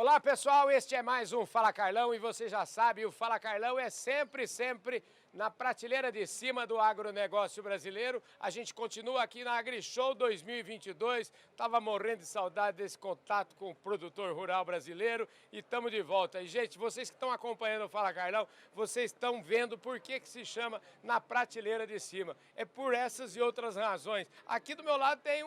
Olá pessoal, este é mais um Fala Carlão e você já sabe, o Fala Carlão é sempre na prateleira de cima do agronegócio brasileiro. A gente continua aqui na AgriShow 2022, estava morrendo de saudade desse contato com o produtor rural brasileiro e estamos de volta. E gente, vocês que estão acompanhando o Fala Carlão, vocês estão vendo por que se chama na prateleira de cima. É por essas e outras razões. Aqui do meu lado tem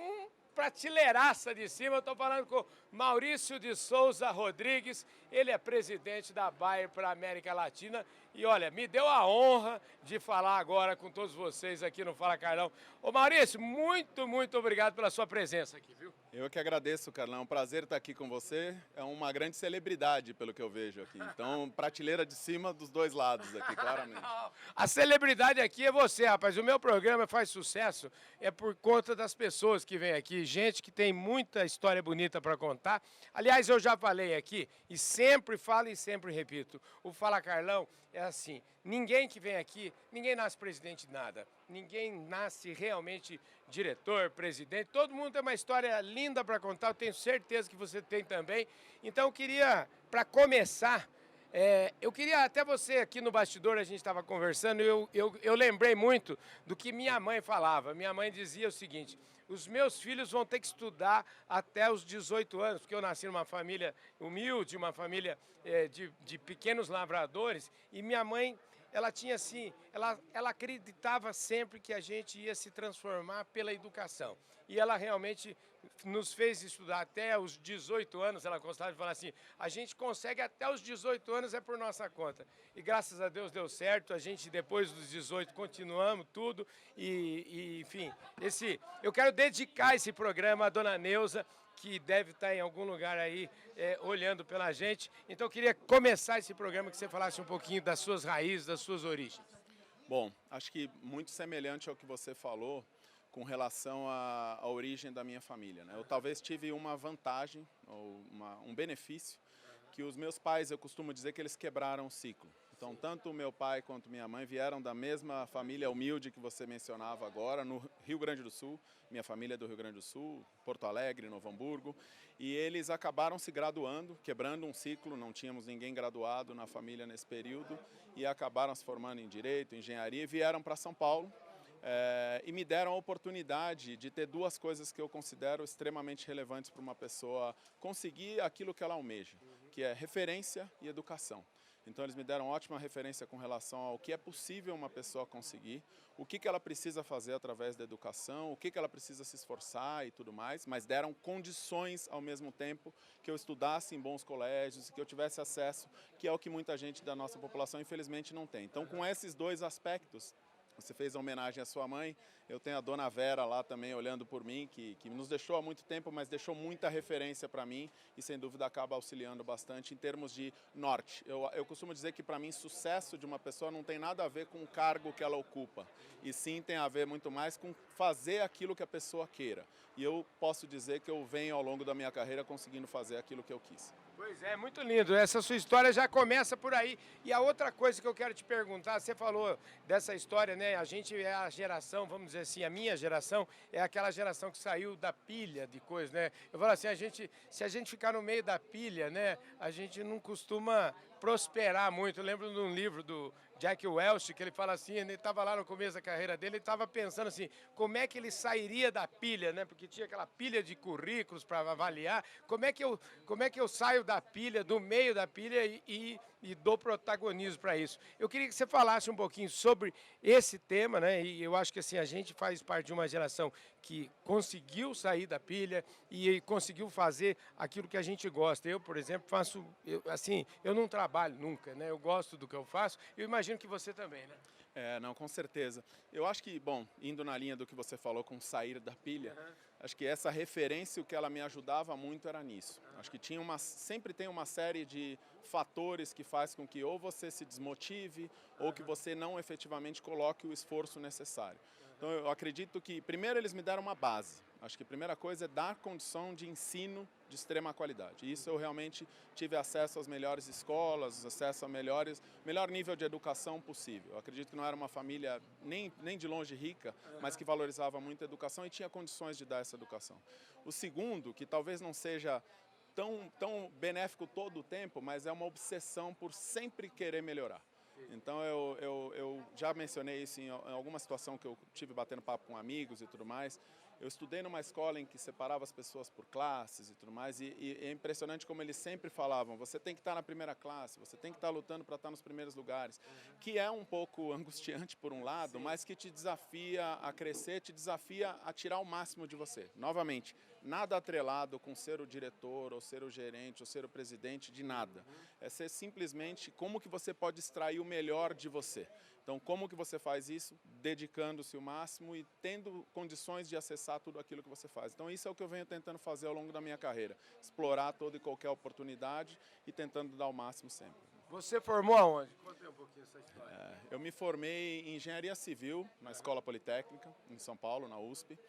prateleiraça de cima, eu estou falando com Maurício de Souza Rodrigues, ele é presidente da Bayer para a América Latina e olha, me deu a honra de falar agora com todos vocês aqui no Fala Carlão. Ô Maurício, muito obrigado pela sua presença aqui, viu? Eu que agradeço, Carlão, é um prazer estar aqui com você, é uma grande celebridade pelo que eu vejo aqui, então prateleira de cima dos dois lados aqui, claramente. A celebridade aqui é você, rapaz, o meu programa faz sucesso é por conta das pessoas que vêm aqui, gente que tem muita história bonita para contar. Aliás, eu já falei aqui e sempre falo e sempre repito, o Fala Carlão é assim, ninguém que vem aqui, ninguém nasce presidente de nada, ninguém nasce realmente diretor, presidente, todo mundo tem uma história linda para contar, eu tenho certeza que você tem também. Então eu queria, para começar, eu queria até você aqui no bastidor, a gente estava conversando, eu lembrei muito do que minha mãe falava. Minha mãe dizia o seguinte, os meus filhos vão ter que estudar até os 18 anos, porque eu nasci numa família humilde, uma família de pequenos lavradores, e minha mãe, ela tinha assim, ela acreditava sempre que a gente ia se transformar pela educação. E ela realmente nos fez estudar até os 18 anos, ela gostava de falar assim, a gente consegue até os 18 anos é por nossa conta. E graças a Deus deu certo, a gente depois dos 18 continuamos tudo enfim, eu quero dedicar esse programa à dona Neuza, que deve estar em algum lugar aí olhando pela gente. Então eu queria começar esse programa que você falasse um pouquinho das suas raízes, das suas origens. Bom, acho que muito semelhante ao que você falou com relação à origem da minha família, né? Eu talvez tive uma vantagem, ou um benefício, que os meus pais, eu costumo dizer que eles quebraram o ciclo. Então, tanto o meu pai quanto minha mãe vieram da mesma família humilde que você mencionava agora, no Rio Grande do Sul. Minha família é do Rio Grande do Sul, Porto Alegre, Novo Hamburgo. E eles acabaram se graduando, quebrando um ciclo, não tínhamos ninguém graduado na família nesse período, e acabaram se formando em Direito, Engenharia, e vieram para São Paulo. E me deram a oportunidade de ter duas coisas que eu considero extremamente relevantes para uma pessoa conseguir aquilo que ela almeja, que é referência e educação. Então eles me deram ótima referência com relação ao que é possível uma pessoa conseguir, o que ela precisa fazer através da educação, o que ela precisa se esforçar e tudo mais, mas deram condições ao mesmo tempo que eu estudasse em bons colégios e que eu tivesse acesso, que é o que muita gente da nossa população infelizmente não tem. Então com esses dois aspectos, você fez a homenagem à sua mãe, eu tenho a dona Vera lá também olhando por mim, que nos deixou há muito tempo, mas deixou muita referência para mim e sem dúvida acaba auxiliando bastante em termos de norte. Eu costumo dizer que para mim sucesso de uma pessoa não tem nada a ver com o cargo que ela ocupa, e sim tem a ver muito mais com fazer aquilo que a pessoa queira. E eu posso dizer que eu venho ao longo da minha carreira conseguindo fazer aquilo que eu quis. Pois é, muito lindo. Essa sua história já começa por aí. E a outra coisa que eu quero te perguntar, você falou dessa história, né? A gente é a geração, vamos dizer assim, a minha geração é aquela geração que saiu da pilha de coisas, né? Eu falo assim, se a gente ficar no meio da pilha, né? A gente não costuma prosperar muito. Eu lembro de um livro do Jack Welch, que ele fala assim, ele estava lá no começo da carreira dele, ele estava pensando assim, como é que ele sairia da pilha, né? Porque tinha aquela pilha de currículos para avaliar. Como é que eu saio da pilha, do meio da pilha e dou protagonismo para isso? Eu queria que você falasse um pouquinho sobre esse tema, né? E eu acho que assim, a gente faz parte de uma geração que conseguiu sair da pilha e conseguiu fazer aquilo que a gente gosta. Eu, por exemplo, eu não trabalho nunca, né? Eu gosto do que eu faço, eu imagino que você também, né? Não, com certeza. Eu acho que, bom, indo na linha do que você falou com sair da pilha, acho que essa referência, o que ela me ajudava muito era nisso. Acho que sempre tem uma série de fatores que faz com que ou você se desmotive ou que você não efetivamente coloque o esforço necessário. Então eu acredito que, primeiro, eles me deram uma base. Acho que a primeira coisa é dar condição de ensino de extrema qualidade. E isso eu realmente tive acesso às melhores escolas, acesso a melhor nível de educação possível. Eu acredito que não era uma família nem de longe rica, mas que valorizava muito a educação e tinha condições de dar essa educação. O segundo, que talvez não seja tão benéfico todo o tempo, mas é uma obsessão por sempre querer melhorar. Então eu já mencionei isso em alguma situação que eu tive batendo papo com amigos e tudo mais. Eu estudei numa escola em que separava as pessoas por classes e tudo mais, e é impressionante como eles sempre falavam, você tem que estar na primeira classe, você tem que estar lutando para estar nos primeiros lugares, que é um pouco angustiante por um lado, mas que te desafia a crescer, te desafia a tirar o máximo de você. Novamente, nada atrelado com ser o diretor, ou ser o gerente, ou ser o presidente, de nada. É ser simplesmente como que você pode extrair o melhor de você. Então, como que você faz isso? Dedicando-se o máximo e tendo condições de acessar tudo aquilo que você faz. Então, isso é o que eu venho tentando fazer ao longo da minha carreira. Explorar toda e qualquer oportunidade e tentando dar o máximo sempre. Você formou aonde? Conta um pouquinho essa história. Eu me formei em Engenharia Civil na Escola Politécnica, em São Paulo, na USP.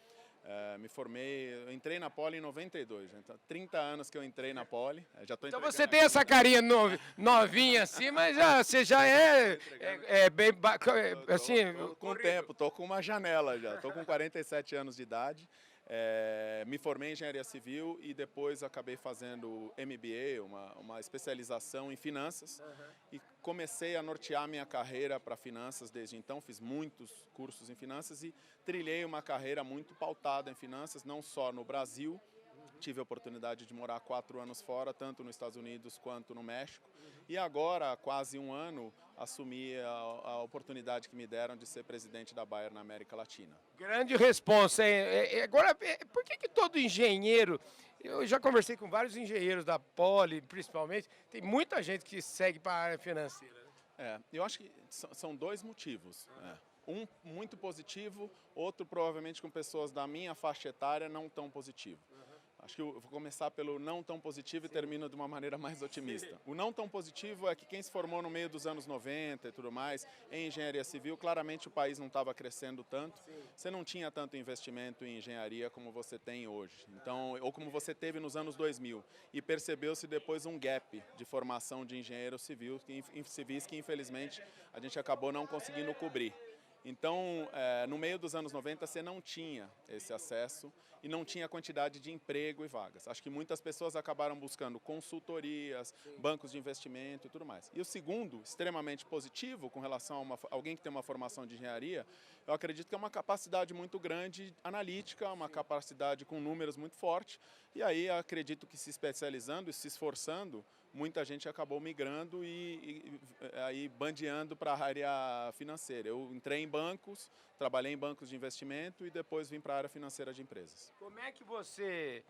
Me formei, eu entrei na Poli em 92, então 30 anos que eu entrei na Poli. Então você tem essa carinha novinha assim, mas você já é bem assim... Com o tempo, estou com uma janela já, estou com 47 anos de idade. Me formei em Engenharia Civil e depois acabei fazendo MBA, uma especialização em finanças, e comecei a nortear minha carreira para finanças desde então. Fiz muitos cursos em finanças e trilhei uma carreira muito pautada em finanças, não só no Brasil. Tive a oportunidade de morar 4 anos fora, tanto nos Estados Unidos quanto no México. E agora, há quase um ano, assumi a oportunidade que me deram de ser presidente da Bayer na América Latina. Grande responsa, hein? Agora, por que todo engenheiro... Eu já conversei com vários engenheiros da Poli, principalmente. Tem muita gente que segue para a área financeira. Eu acho que são 2 motivos. Um muito positivo, outro provavelmente com pessoas da minha faixa etária não tão positivo. Acho que eu vou começar pelo não tão positivo e termino de uma maneira mais otimista. O não tão positivo é que quem se formou no meio dos anos 90 e tudo mais, em engenharia civil, claramente o país não estava crescendo tanto. Você não tinha tanto investimento em engenharia como você tem hoje. Então, ou como você teve nos anos 2000. E percebeu-se depois um gap de formação de engenheiro civil, civis que infelizmente a gente acabou não conseguindo cobrir. Então, no meio dos anos 90, você não tinha esse acesso e não tinha quantidade de emprego e vagas. Acho que muitas pessoas acabaram buscando consultorias, bancos de investimento e tudo mais. E o segundo, extremamente positivo, com relação a alguém que tem uma formação de engenharia, eu acredito que é uma capacidade muito grande analítica, uma capacidade com números muito forte. E aí, acredito que se especializando e se esforçando, muita gente acabou migrando e aí bandeando para a área financeira. Eu entrei em bancos, trabalhei em bancos de investimento e depois vim para a área financeira de empresas. Como é que você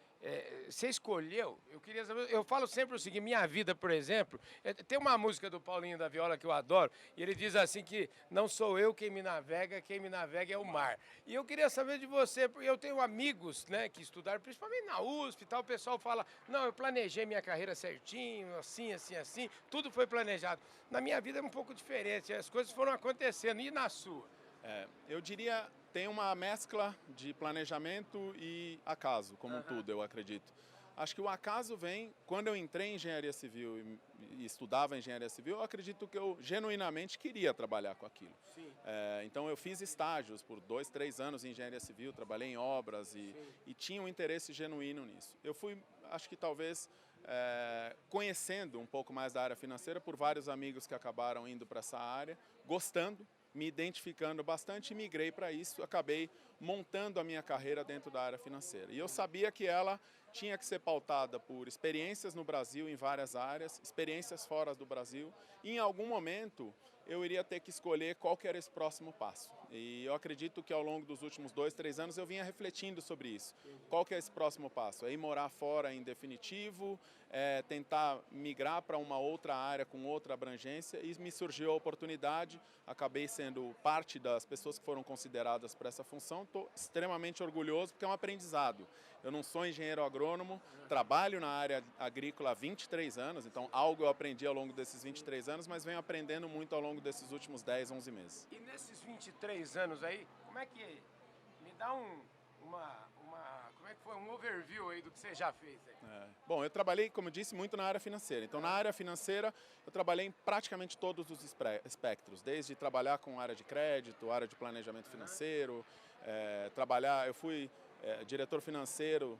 escolheu? Eu queria saber, eu falo sempre o seguinte, minha vida, por exemplo, tem uma música do Paulinho da Viola que eu adoro, e ele diz assim que não sou eu quem me navega é o mar. E eu queria saber de você, porque eu tenho amigos, né, que estudaram, principalmente na USP e tal, o pessoal fala, não, eu planejei minha carreira certinho, assim, assim, assim, tudo foi planejado. Na minha vida é um pouco diferente, as coisas foram acontecendo, e na sua? Eu diria, tem uma mescla de planejamento e acaso, como tudo, eu acredito. Acho que o acaso vem, quando eu entrei em engenharia civil e estudava engenharia civil, eu acredito que eu genuinamente queria trabalhar com aquilo. Então eu fiz estágios por 2, 3 anos em engenharia civil, trabalhei em obras e tinha um interesse genuíno nisso. Eu fui, acho que talvez, conhecendo um pouco mais da área financeira por vários amigos que acabaram indo para essa área, gostando, me identificando bastante e migrei para isso, acabei montando a minha carreira dentro da área financeira. E eu sabia que ela tinha que ser pautada por experiências no Brasil em várias áreas, experiências fora do Brasil, e em algum momento eu iria ter que escolher qual que era esse próximo passo. E eu acredito que ao longo dos últimos 2, 3 anos eu vinha refletindo sobre isso. Qual que é esse próximo passo? É ir morar fora em definitivo, tentar migrar para uma outra área com outra abrangência, e me surgiu a oportunidade, acabei sendo parte das pessoas que foram consideradas para essa função. Estou extremamente orgulhoso porque é um aprendizado. Eu não sou engenheiro agrônomo, trabalho na área agrícola há 23 anos, então algo eu aprendi ao longo desses 23 anos, mas venho aprendendo muito ao longo desses últimos 10, 11 meses. E nesses 23 anos aí, como é que... Me dá como é que foi um overview aí do que você já fez aí? Bom, eu trabalhei, como eu disse, muito na área financeira. Então, na área financeira, eu trabalhei em praticamente todos os espectros, desde trabalhar com área de crédito, área de planejamento financeiro, eu fui diretor financeiro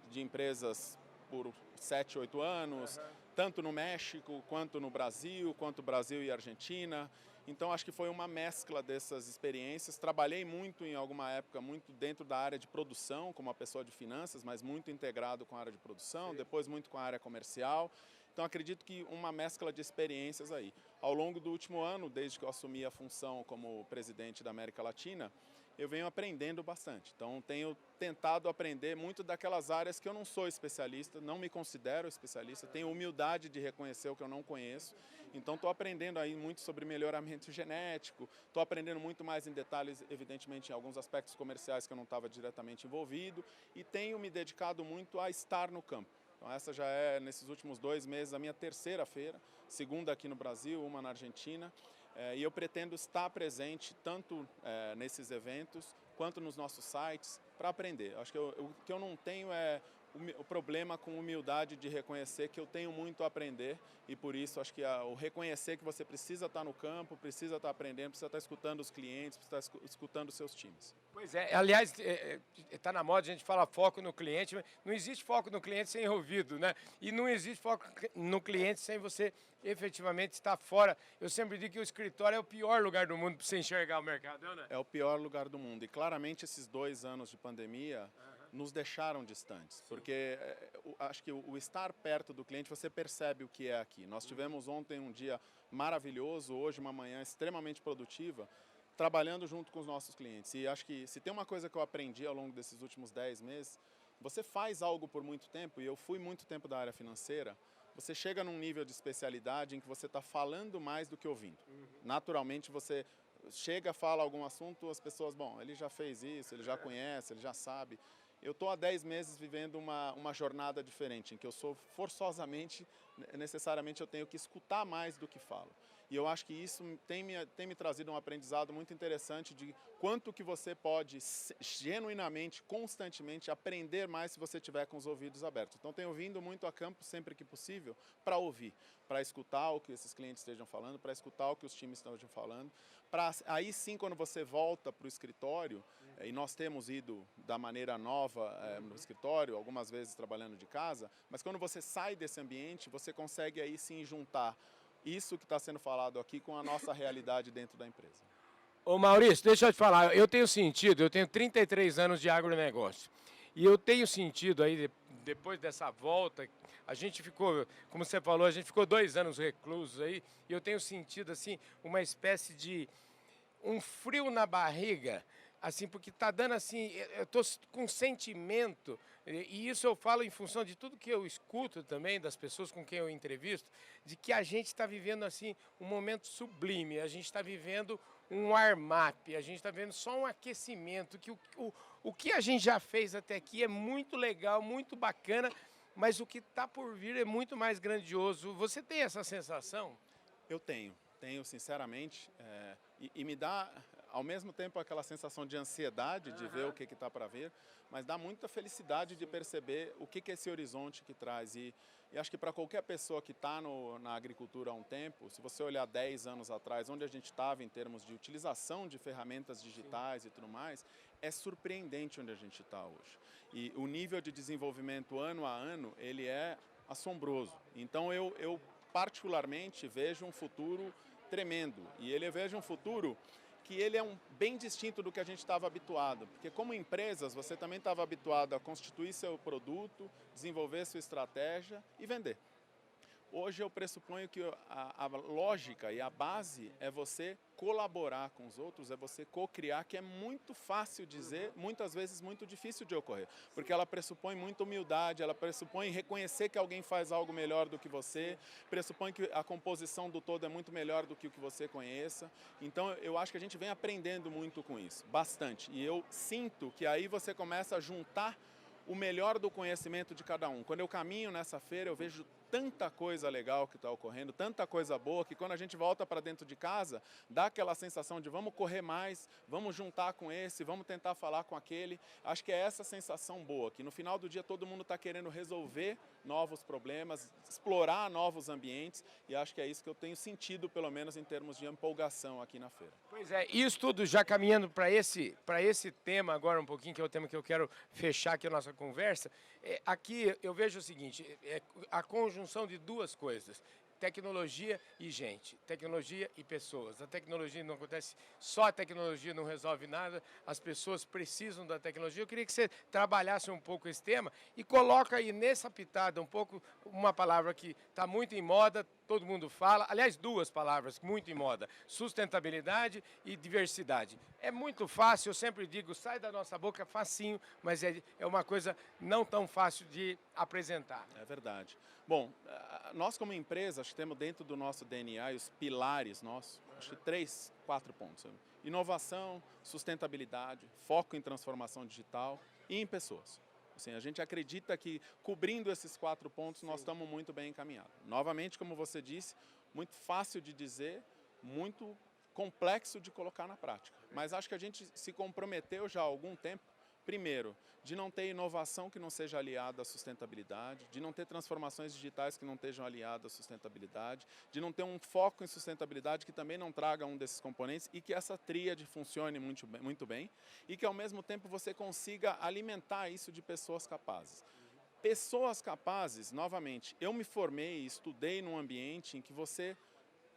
de empresas por 7, 8 anos, tanto no México, quanto no Brasil, quanto Brasil e Argentina. Então, acho que foi uma mescla dessas experiências. Trabalhei muito, em alguma época, muito dentro da área de produção, como uma pessoa de finanças, mas muito integrado com a área de produção, depois muito com a área comercial. Então, acredito que uma mescla de experiências aí. Ao longo do último ano, desde que eu assumi a função como presidente da América Latina, eu venho aprendendo bastante. Então, tenho tentado aprender muito daquelas áreas que eu não sou especialista, não me considero especialista, tenho humildade de reconhecer o que eu não conheço. Então, estou aprendendo aí muito sobre melhoramento genético, estou aprendendo muito mais em detalhes, evidentemente, em alguns aspectos comerciais que eu não estava diretamente envolvido, e tenho me dedicado muito a estar no campo. Então, essa já é, nesses últimos 2 meses, a minha terceira feira, segunda aqui no Brasil, uma na Argentina. E eu pretendo estar presente tanto nesses eventos quanto nos nossos sites para aprender. Acho que o que eu não tenho é o problema com humildade de reconhecer que eu tenho muito a aprender, e por isso acho que o reconhecer que você precisa estar no campo, precisa estar aprendendo, precisa estar escutando os clientes, precisa estar escutando os seus times. Pois é, aliás, está na moda, a gente fala foco no cliente, mas não existe foco no cliente sem ouvido, né? E não existe foco no cliente sem você efetivamente estar fora. Eu sempre digo que o escritório é o pior lugar do mundo para você enxergar o mercado, né? É o pior lugar do mundo, e claramente esses 2 anos de pandemia nos deixaram distantes, porque acho que o estar perto do cliente, você percebe o que é aqui. Nós tivemos ontem um dia maravilhoso, hoje uma manhã extremamente produtiva, trabalhando junto com os nossos clientes. E acho que se tem uma coisa que eu aprendi ao longo desses últimos 10 meses, você faz algo por muito tempo, e eu fui muito tempo da área financeira, você chega num nível de especialidade em que você está falando mais do que ouvindo. Naturalmente, você chega, fala algum assunto, as pessoas, bom, ele já fez isso, ele já conhece, ele já sabe. Eu estou há 10 meses vivendo uma jornada diferente, em que eu sou forçosamente, necessariamente eu tenho que escutar mais do que falo. E eu acho que isso tem me trazido um aprendizado muito interessante de quanto que você pode genuinamente, constantemente aprender mais se você tiver com os ouvidos abertos. Então tenho vindo muito a campo sempre que possível para ouvir, para escutar o que esses clientes estejam falando, para escutar o que os times estejam falando, para aí sim, quando você volta para o escritório, e nós temos ido da maneira nova no escritório, algumas vezes trabalhando de casa, mas quando você sai desse ambiente, você consegue aí sim juntar isso que está sendo falado aqui com a nossa realidade dentro da empresa. Ô Maurício, deixa eu te falar, eu tenho 33 anos de agronegócio, e eu tenho sentido aí, depois dessa volta, a gente ficou, como você falou, a gente ficou 2 anos reclusos aí, e eu tenho sentido assim, uma espécie de um frio na barriga, assim, porque está dando assim, eu estou com sentimento, e isso eu falo em função de tudo que eu escuto também, das pessoas com quem eu entrevisto, de que a gente está vivendo assim um momento sublime, a gente está vivendo um warm-up, a gente está vendo só um aquecimento, que o que a gente já fez até aqui é muito legal, muito bacana, mas o que está por vir é muito mais grandioso. Você tem essa sensação? Eu tenho sinceramente, e me dá ao mesmo tempo aquela sensação de ansiedade de ver o que está para vir, mas dá muita felicidade de perceber o que é esse horizonte que traz. E acho que para qualquer pessoa que está na agricultura há um tempo, se você olhar 10 anos atrás, onde a gente estava em termos de utilização de ferramentas digitais e tudo mais, é surpreendente onde a gente está hoje. E o nível de desenvolvimento ano a ano, ele é assombroso. Então eu particularmente vejo um futuro tremendo, e eu vejo um futuro que ele é bem distinto do que a gente estava habituado, porque como empresas você também estava habituado a constituir seu produto, desenvolver sua estratégia e vender. Hoje eu pressuponho que a lógica e a base é você colaborar com os outros, é você co-criar, que é muito fácil dizer, muitas vezes muito difícil de ocorrer, porque ela pressupõe muita humildade, ela pressupõe reconhecer que alguém faz algo melhor do que você, pressupõe que a composição do todo é muito melhor do que o que você conheça. Então eu acho que a gente vem aprendendo muito com isso, bastante, e eu sinto que aí você começa a juntar o melhor do conhecimento de cada um. Quando eu caminho nessa feira, eu vejo tanta coisa legal que está ocorrendo, tanta coisa boa, que quando a gente volta para dentro de casa, dá aquela sensação de vamos correr mais, vamos juntar com esse, vamos tentar falar com aquele. Acho que é essa sensação boa, que no final do dia todo mundo está querendo resolver novos problemas, explorar novos ambientes, e acho que é isso que eu tenho sentido, pelo menos em termos de empolgação aqui na feira. Pois é, isso tudo já caminhando para esse tema agora um pouquinho, que é o tema que eu quero fechar aqui a nossa conversa. Aqui eu vejo o seguinte, a conjunção de duas coisas, tecnologia e gente, tecnologia e pessoas. A tecnologia não acontece, só a tecnologia não resolve nada, as pessoas precisam da tecnologia. Eu queria que você trabalhasse um pouco esse tema e coloca aí nessa pitada um pouco uma palavra que está muito em moda, todo mundo fala, aliás, duas palavras muito em moda, sustentabilidade e diversidade. É muito fácil, eu sempre digo, sai da nossa boca facinho, mas é uma coisa não tão fácil de apresentar. É verdade. Bom, nós como empresa, acho que temos dentro do nosso DNA e os pilares nossos, acho que 3, 4 pontos. Inovação, sustentabilidade, foco em transformação digital e em pessoas. Assim, a gente acredita que cobrindo esses 4 pontos nós estamos muito bem encaminhados. Novamente, como você disse, muito fácil de dizer, muito complexo de colocar na prática. Mas acho que a gente se comprometeu já há algum tempo, primeiro, de não ter inovação que não seja aliada à sustentabilidade, de não ter transformações digitais que não estejam aliadas à sustentabilidade, de não ter um foco em sustentabilidade que também não traga um desses componentes e que essa tríade funcione muito bem e que ao mesmo tempo você consiga alimentar isso de pessoas capazes. Pessoas capazes, novamente, eu me formei, estudei num ambiente em que você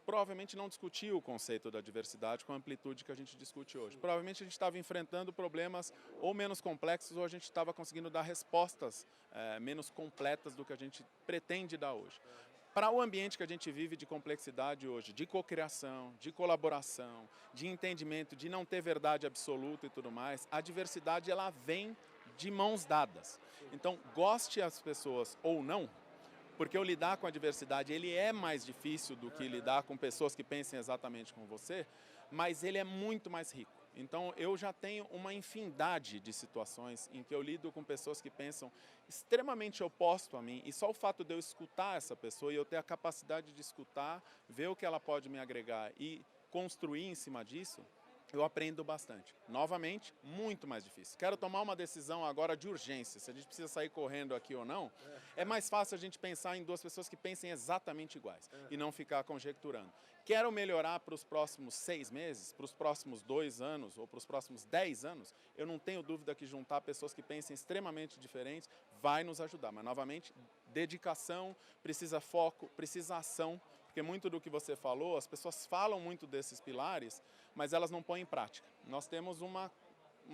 provavelmente não discutiu o conceito da diversidade com a amplitude que a gente discute hoje. Provavelmente a gente estava enfrentando problemas ou menos complexos ou a gente estava conseguindo dar respostas menos completas do que a gente pretende dar hoje. Para o ambiente que a gente vive de complexidade hoje, de cocriação, de colaboração, de entendimento, de não ter verdade absoluta e tudo mais, a diversidade ela vem de mãos dadas. Então, goste as pessoas ou não, porque o lidar com a diversidade ele é mais difícil do que lidar com pessoas que pensem exatamente como você, mas ele é muito mais rico. Então eu já tenho uma infinidade de situações em que eu lido com pessoas que pensam extremamente oposto a mim e só o fato de eu escutar essa pessoa e eu ter a capacidade de escutar, ver o que ela pode me agregar e construir em cima disso, eu aprendo bastante. Novamente, muito mais difícil. Quero tomar uma decisão agora de urgência, se a gente precisa sair correndo aqui ou não, é mais fácil a gente pensar em duas pessoas que pensem exatamente iguais e não ficar conjecturando. Quero melhorar para os próximos 6 meses, para os próximos 2 anos ou para os próximos 10 anos, eu não tenho dúvida que juntar pessoas que pensem extremamente diferentes vai nos ajudar. Mas, novamente, dedicação, precisa foco, precisa ação, porque muito do que você falou, as pessoas falam muito desses pilares, mas elas não põem em prática. Nós temos uma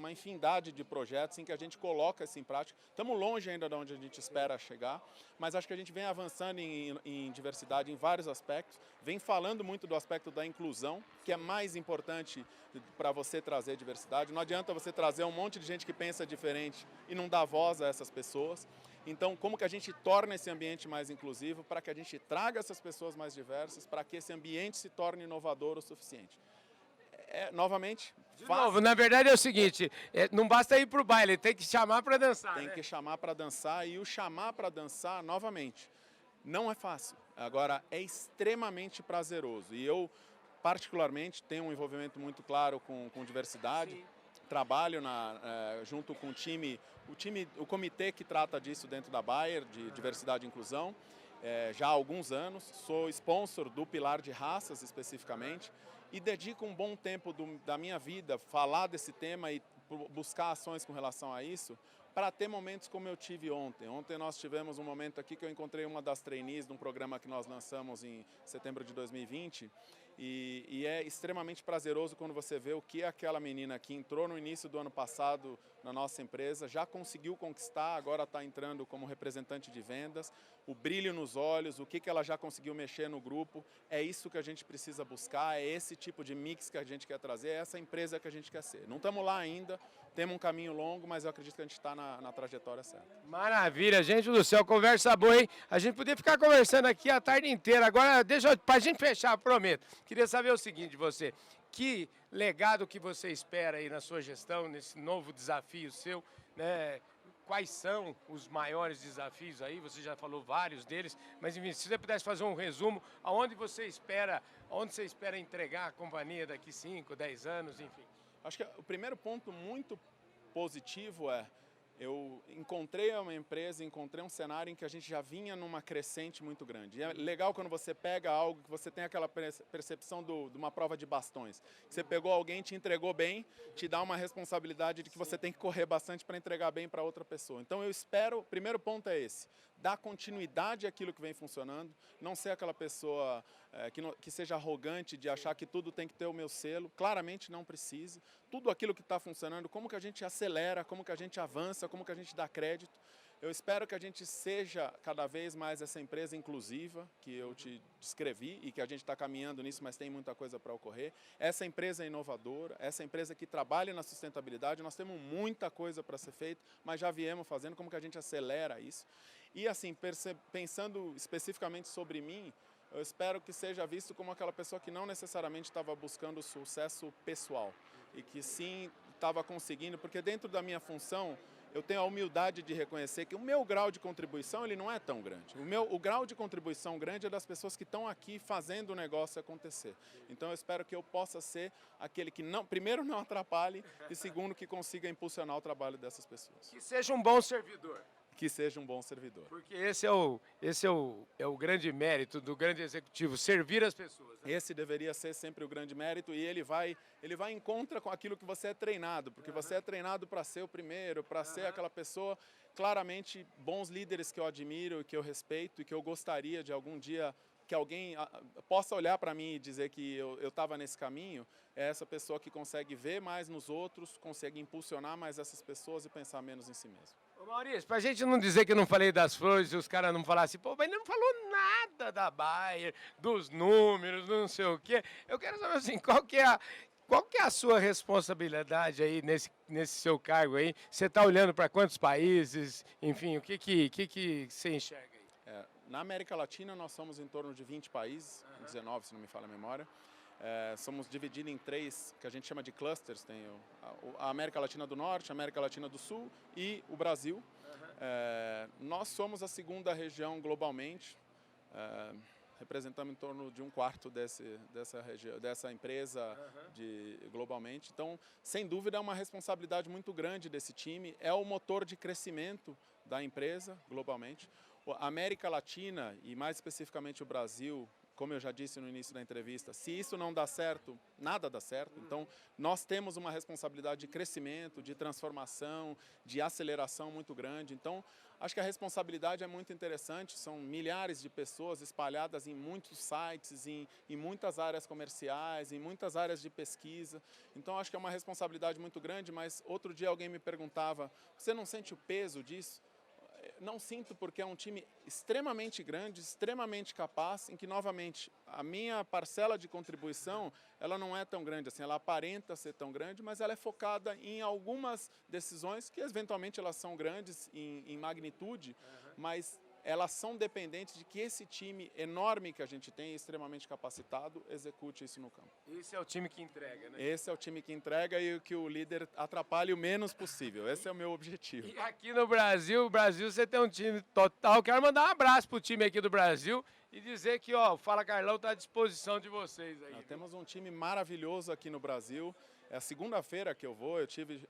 infinidade de projetos em que a gente coloca isso em prática. Estamos longe ainda de onde a gente espera chegar, mas acho que a gente vem avançando em diversidade em vários aspectos, vem falando muito do aspecto da inclusão, que é mais importante para você trazer diversidade. Não adianta você trazer um monte de gente que pensa diferente e não dar voz a essas pessoas. Então, como que a gente torna esse ambiente mais inclusivo para que a gente traga essas pessoas mais diversas, para que esse ambiente se torne inovador o suficiente? Novamente, de novo, na verdade é o seguinte, não basta ir para o baile, tem que chamar para dançar. Tem que chamar para dançar e o chamar para dançar, novamente, não é fácil. Agora, é extremamente prazeroso e eu, particularmente, tenho um envolvimento muito claro com diversidade. Sim. Trabalho junto com o comitê que trata disso dentro da Bayer, de diversidade e inclusão, já há alguns anos. Sou sponsor do pilar de raças, especificamente, e dedico um bom tempo da minha vida a falar desse tema e buscar ações com relação a isso, para ter momentos como eu tive ontem. Ontem nós tivemos um momento aqui que eu encontrei uma das trainees de um programa que nós lançamos em setembro de 2020, e é extremamente prazeroso quando você vê o que aquela menina que entrou no início do ano passado na nossa empresa já conseguiu conquistar, agora está entrando como representante de vendas, o brilho nos olhos, o que ela já conseguiu mexer no grupo, é isso que a gente precisa buscar, é esse tipo de mix que a gente quer trazer, é essa empresa que a gente quer ser. Não estamos lá ainda, temos um caminho longo, mas eu acredito que a gente está na trajetória certa. Maravilha, gente do céu, conversa boa, hein? A gente podia ficar conversando aqui a tarde inteira. Agora, para a gente fechar, prometo. Queria saber o seguinte de você, que legado que você espera aí na sua gestão, nesse novo desafio seu, né? quais são os maiores desafios aí? Você já falou vários deles, mas enfim, se você pudesse fazer um resumo, aonde você espera entregar a companhia daqui 5, 10 anos, enfim. Acho que o primeiro ponto muito positivo é eu encontrei uma empresa, encontrei um cenário em que a gente já vinha numa crescente muito grande. E é legal quando você pega algo que você tem aquela percepção de uma prova de bastões. Você pegou alguém, te entregou bem, te dá uma responsabilidade de que você tem que correr bastante para entregar bem para outra pessoa. Então eu espero, o primeiro ponto é esse, dar continuidade àquilo que vem funcionando, não ser aquela pessoa que seja arrogante de achar que tudo tem que ter o meu selo, claramente não precisa. Tudo aquilo que está funcionando, como que a gente acelera, como que a gente avança, como que a gente dá crédito. Eu espero que a gente seja cada vez mais essa empresa inclusiva que eu te descrevi e que a gente está caminhando nisso, mas tem muita coisa para ocorrer. Essa empresa inovadora, essa empresa que trabalha na sustentabilidade, nós temos muita coisa para ser feita, mas já viemos fazendo, como que a gente acelera isso. E assim, pensando especificamente sobre mim, eu espero que seja visto como aquela pessoa que não necessariamente estava buscando sucesso pessoal e que sim estava conseguindo, porque dentro da minha função eu tenho a humildade de reconhecer que o meu grau de contribuição ele não é tão grande. O grau de contribuição grande é das pessoas que estão aqui fazendo o negócio acontecer. Então eu espero que eu possa ser aquele que primeiro não atrapalhe e segundo que consiga impulsionar o trabalho dessas pessoas. Que seja um bom servidor. Que seja um bom servidor. Porque esse é o grande mérito do grande executivo, servir as pessoas. Né? Esse deveria ser sempre o grande mérito e ele vai em contra com aquilo que você é treinado, porque você é treinado para ser o primeiro, para ser aquela pessoa, claramente bons líderes que eu admiro, que eu respeito e que eu gostaria de algum dia que alguém possa olhar para mim e dizer que eu estava nesse caminho, é essa pessoa que consegue ver mais nos outros, consegue impulsionar mais essas pessoas e pensar menos em si mesmo. Ô Maurício, pra gente não dizer que eu não falei das flores e os caras não falassem, pô, mas não falou nada da Bayer, dos números, não sei o quê. Eu quero saber assim, qual que é a sua responsabilidade aí nesse seu cargo aí? Você está olhando para quantos países? Enfim, o que você enxerga aí? Na América Latina nós somos em torno de 20 países, 19 se não me falha a memória. Somos divididos em 3 que a gente chama de clusters, tem a América Latina do Norte, a América Latina do Sul e o Brasil. Nós somos a segunda região globalmente, representamos em torno de 1/4 dessa empresa globalmente. Então, sem dúvida, é uma responsabilidade muito grande desse time, é o motor de crescimento da empresa globalmente. A América Latina e mais especificamente o Brasil, como eu já disse no início da entrevista, se isso não dá certo, nada dá certo. Então, nós temos uma responsabilidade de crescimento, de transformação, de aceleração muito grande. Então, acho que a responsabilidade é muito interessante. São milhares de pessoas espalhadas em muitos sites, em muitas áreas comerciais, em muitas áreas de pesquisa. Então, acho que é uma responsabilidade muito grande, mas outro dia alguém me perguntava, você não sente o peso disso? Não sinto, porque é um time extremamente grande, extremamente capaz, em que, novamente, a minha parcela de contribuição, ela não é tão grande assim, ela aparenta ser tão grande, mas ela é focada em algumas decisões que, eventualmente, elas são grandes em magnitude, mas elas são dependentes de que esse time enorme que a gente tem, extremamente capacitado, execute isso no campo. Esse é o time que entrega, né? Esse é o time que entrega e que o líder atrapalhe o menos possível. Esse é o meu objetivo. E aqui no Brasil, você tem um time total. Quero mandar um abraço pro time aqui do Brasil e dizer que, ó, o Fala Carlão está à disposição de vocês aí. Nós temos um time maravilhoso aqui no Brasil. É a segunda-feira que eu tive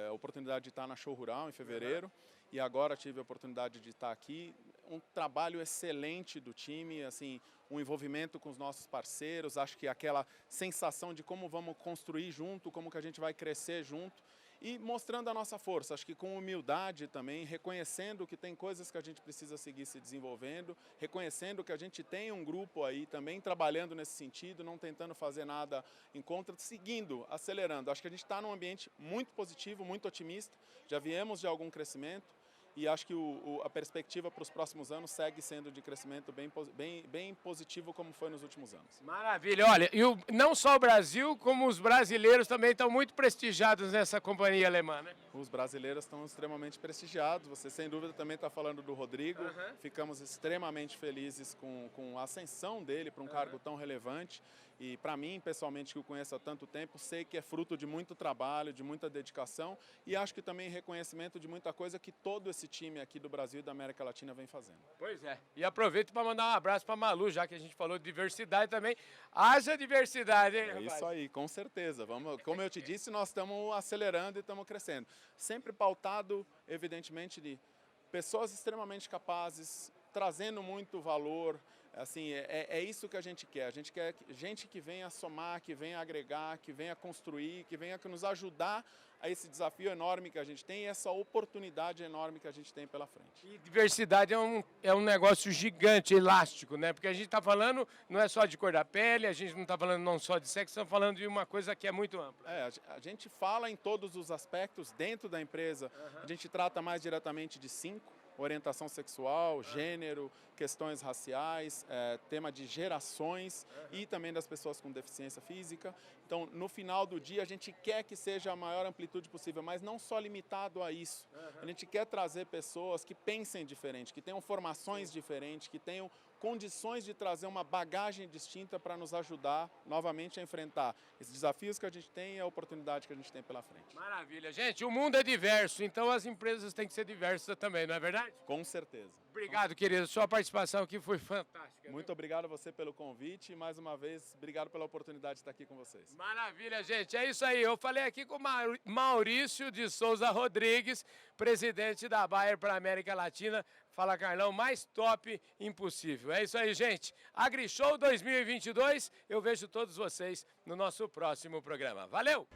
a oportunidade de estar na Show Rural em fevereiro. E agora tive a oportunidade de estar aqui. Um trabalho excelente do time, assim, um envolvimento com os nossos parceiros. Acho que aquela sensação de como vamos construir junto, como que a gente vai crescer junto. E mostrando a nossa força, acho que com humildade também, reconhecendo que tem coisas que a gente precisa seguir se desenvolvendo, reconhecendo que a gente tem um grupo aí também trabalhando nesse sentido, não tentando fazer nada em contra, seguindo, acelerando. Acho que a gente está num ambiente muito positivo, muito otimista, já viemos de algum crescimento e acho que a perspectiva para os próximos anos segue sendo de crescimento bem positivo como foi nos últimos anos. Maravilha. Olha, não só o Brasil, como os brasileiros também estão muito prestigiados nessa companhia alemã, né? Os brasileiros estão extremamente prestigiados. Você, sem dúvida, também está falando do Rodrigo. Ficamos extremamente felizes com a ascensão dele para um cargo tão relevante. E para mim, pessoalmente, que o conheço há tanto tempo, sei que é fruto de muito trabalho, de muita dedicação e acho que também reconhecimento de muita coisa que todo esse time aqui do Brasil e da América Latina vem fazendo. Pois é. E aproveito para mandar um abraço para Malu, já que a gente falou de diversidade também. Haja diversidade, hein, rapaz? É isso aí, com certeza. Vamos, como eu te disse, nós estamos acelerando e estamos crescendo. Sempre pautado, evidentemente, de pessoas extremamente capazes, trazendo muito valor. Assim, é isso que a gente quer. A gente quer gente que venha somar, que venha agregar, que venha construir, que venha nos ajudar a esse desafio enorme que a gente tem e essa oportunidade enorme que a gente tem pela frente. E diversidade é um negócio gigante, elástico, né? Porque a gente está falando, não é só de cor da pele, a gente não está falando não só de sexo, estamos falando de uma coisa que é muito ampla. A gente fala em todos os aspectos dentro da empresa. A gente trata mais diretamente de 5. Orientação sexual, gênero, questões raciais, tema de gerações e também das pessoas com deficiência física. Então, no final do dia, a gente quer que seja a maior amplitude possível, mas não só limitado a isso. A gente quer trazer pessoas que pensem diferente, que tenham formações diferentes, que tenham condições de trazer uma bagagem distinta para nos ajudar novamente a enfrentar esses desafios que a gente tem e a oportunidade que a gente tem pela frente. Maravilha. Gente, o mundo é diverso, então as empresas têm que ser diversas também, não é verdade? Com certeza. Obrigado, querido. Sua participação aqui foi fantástica. Muito obrigado a você pelo convite e, mais uma vez, obrigado pela oportunidade de estar aqui com vocês. Maravilha, gente. É isso aí. Eu falei aqui com o Maurício de Souza Rodrigues, presidente da Bayer para a América Latina. Fala, Carlão, mais top impossível. É isso aí, gente. AgriShow 2022. Eu vejo todos vocês no nosso próximo programa. Valeu!